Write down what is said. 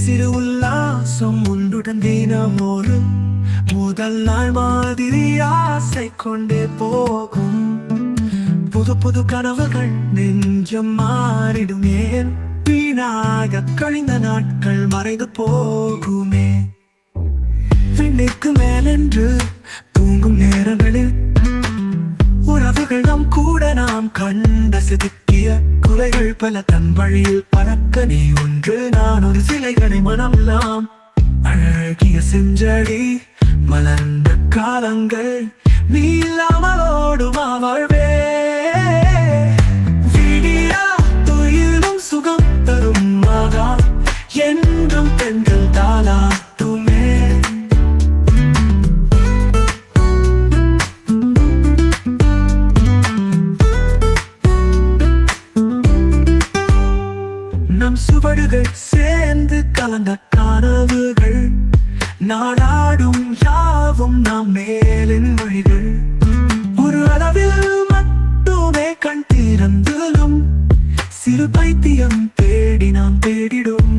சிறு உல்லாசம் உன்னுடன் தினமொரு முதல் நாள் மாதிரி ஆசை கொண்டே போகும். புது புது கனவுகள் நெஞ்சம் மாறிடுமே. வீணாக கழிந்த நாட்கள் மறைந்து போகுமே. விண்ணுக்கு மேலென்று தூங்கும் நேரங்களில் உறவுகள் நம் கூட நாம் கண்ட செதுக்கிய குலைகள் பல தன் வழியில் பறக்க நீ ஒன்று நான் ஒரு சிலைகளை மனமெல்லாம் அழகிய செஞ்சடி மலர்ந்த காலங்கள் நீ இல்லாமல் ஓடுமா வாழ்வே. விடியா துயிலும் சுகம் தரும் மாதா என்றும் பெண்கள் தாளாட்டுமே. நம் சுவடுகள் சேர்ந்து கலந்த கனவுகள் நாடாடும் யாவும் நாம் மேலின் மொழிகள். ஒரு அளவில் மட்டுமே கண் திறந்தலும் சிறு பைத்தியம் தேடி நாம் தேடிடும்.